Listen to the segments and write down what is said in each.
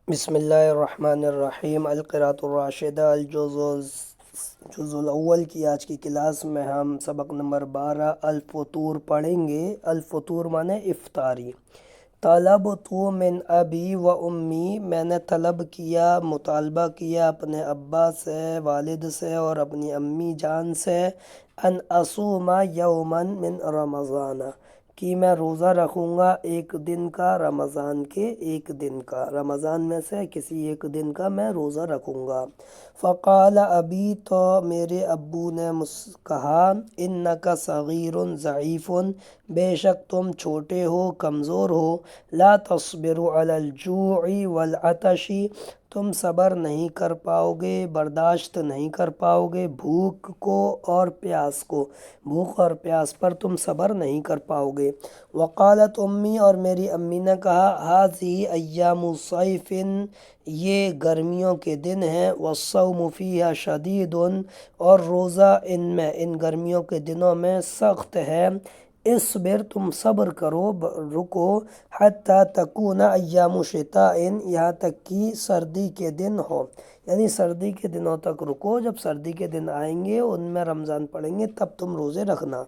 بسم اللہ الرحمن الرحیم۔ القراءۃ الراشدہ جزء الاول کی آج کی کلاس میں ہم سبق نمبر 12 الفطور پڑھیں گے۔ الفطور معنی افطاری۔ طلب تو من ابی و امی، میں نے طلب کیا، مطالبہ کیا اپنے ابا سے، والد سے اور اپنی امی جان سے، ان اصوم یوما من رمضان، کہ میں روزہ رکھوں گا ایک دن کا رمضان کے ایک دن کا، رمضان میں سے کسی ایک دن کا میں روزہ رکھوں گا۔ فقال ابی، تو میرے ابو نے کہا، انک صغیر ضعیف، بے شک تم چھوٹے ہو، کمزور ہو، لا تصبر علی الجوع والعطش، تم صبر نہیں کر پاؤ گے، برداشت نہیں کر پاؤ گے بھوک کو اور پیاس کو، بھوک اور پیاس پر تم صبر نہیں کر پاؤ گے۔ وقالت امی، اور میری امی نے کہا، هذه ایام صیف، یہ گرمیوں کے دن ہیں، والصوم فیہا شدید، اور روزہ ان گرمیوں کے دنوں میں سخت ہے۔ اصبر، تم صبر کرو، رکو، حتی تکون ایام شتاء، یہاں تک کہ سردی کے دن ہو، یعنی سردی کے دنوں تک رکو، جب سردی کے دن آئیں گے ان میں رمضان پڑیں گے تب تم روزے رکھنا۔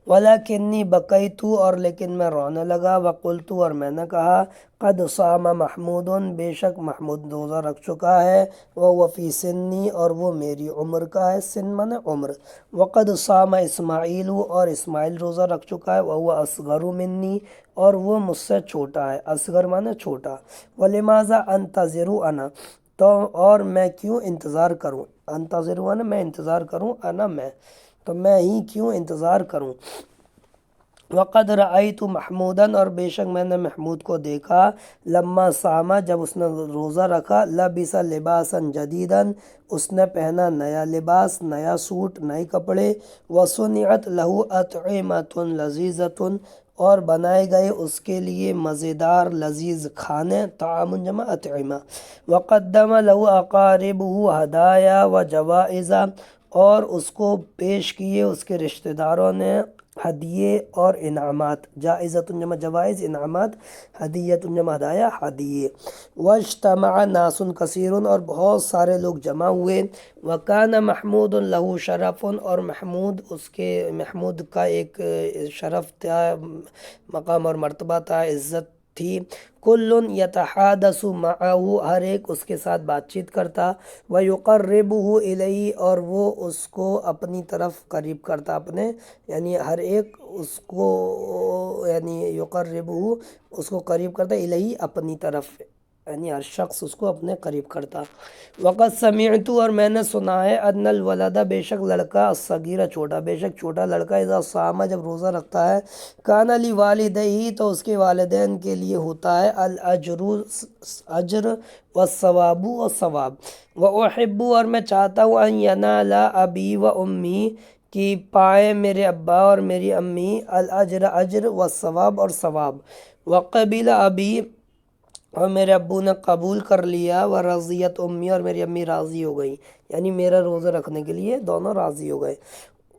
ولیکنی بقیت، اور لیکن میں رونے لگا، وقلت، اور میں نے کہا، قد صام محمود، بے شک محمود روزہ رکھ چکا ہے، وهو فی سنی، اور وہ میری عمر کا ہے، سن معنی عمر، وقد صام اسماعیل، اور اسماعیل روزہ رکھ چکا ہے، وهو اصغر منی، اور وہ مجھ سے چھوٹا ہے، اصغر معنی چھوٹا۔ ولماذا انتظر انا، تو اور میں کیوں انتظار کروں، انتظر انا میں انتظار کروں، انا میں، تو میں ہی کیوں انتظار کروں۔ وقد رأیت محمودا، اور بے شک میں نے محمود کو دیکھا، لما صام، جب اس نے روزہ رکھا، لبس لباسا جدیدا، اس نے پہنا نیا لباس، نیا سوٹ، نئے کپڑے، وصنعت له اطعمۃ لذیذۃ، اور بنائے گئے اس کے لیے مزیدار لذیذ کھانے، طعام جمع اطعمہ، وقدم له اقاربه ہدایا و جوائز، اور اس کو پیش کیے اس کے رشتہ داروں نے ہدیے اور انعامات، جائزۃ جمع جوائز، انعامات، ہدیۃ جمع ہدایہ، ہدیے۔ واجتمع ناس کثیر، اور بہت سارے لوگ جمع ہوئے، وکان محمود له شرف، اور محمود کا ایک شرف تھا، مقام اور مرتبہ تھا، عزت تھی۔ کل یتحادث معه، ہر ایک اس کے ساتھ بات چیت کرتا، ویقربه الیہ، اور وہ اس کو اپنی طرف قریب کرتا اپنے، یعنی ہر ایک اس کو، یعنی یقربہ اس کو قریب کرتا، الیہ اپنی طرف، یعنی ہر شخص اس کو اپنے قریب کرتا۔ وقد سمعت، اور میں نے سنا ہے، ان الولد، بے شک لڑکا، الصغیر چھوٹا، بے شک چھوٹا لڑکا، اذا صام جب روزہ رکھتا ہے، کان لوالدیہ تو اس کے والدین کے لیے ہوتا ہے، الاجر اجر، والثواب و ثواب، واحب، اور میں چاہتا ہوں، ان ینال ابی و امی، کہ پائے میرے ابا اور میری امی، الاجر اجر، والثواب اور ثواب، وقبل ابی، اور میرے ابو نے قبول کر لیا، ورضیت امی، اور میری امی راضی ہو گئی، یعنی میرا روزہ رکھنے کے لیے دونوں راضی ہو گئے۔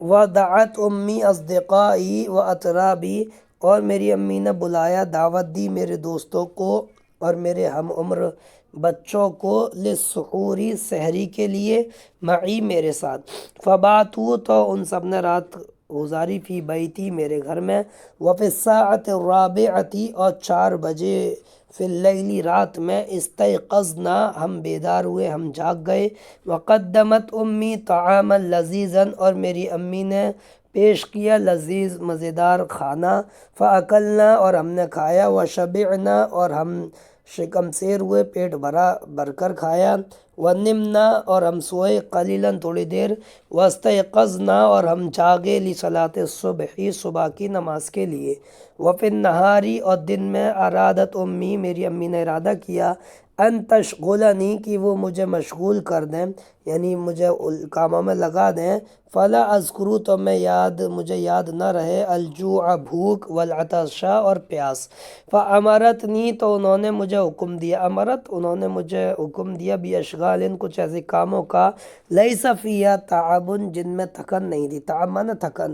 ودعت امی اصدقائی و اطرابی، اور میری امی نے بلایا، دعوت دی میرے دوستوں کو اور میرے ہم عمر بچوں کو، للسحوری سحری کے لیے، معی میرے ساتھ، فباتوا، تو ان سب نے رات گزاری، فی بیتی میرے گھر میں، وفی الساعۃ الرابعۃ، اور 4 بجے، فی اللیل رات میں، استیقظنا ہم بیدار ہوئے، ہم جاگ گئے، وقدمت امی طعاما لذیذا، اور میری امی نے پیش کیا لذیذ مزیدار کھانا، فاکلنا، اور ہم نے کھایا، وشبعنا، اور ہم شکم سیر ہوئے، پیٹ بھر کر کھایا، ونمنا، اور ہم سوئے، قلیلا تھوڑی دیر، واستيقظنا، اور ہم جاگے، لصلاۃ الصبح صبح کی نماز کے لیے، وفی النہاری، اور دن میں، ارادت امی میری امی نے ارادہ کیا، ان تشغلنی، کہ وہ مجھے مشغول کر دیں، یعنی مجھے کاموں میں لگا دیں، فلا اذکر، تو مجھے یاد نہ رہے، الجوع بھوک، والعطش اور پیاس، فامرتنی، تو انہوں نے مجھے حکم دیا، امرت انہوں نے مجھے حکم دیا، باشغال، کچھ ایسے کاموں کا، لیس فیہا تعب، جن میں تھکن نہیں تھی، تعب معنی تھکن،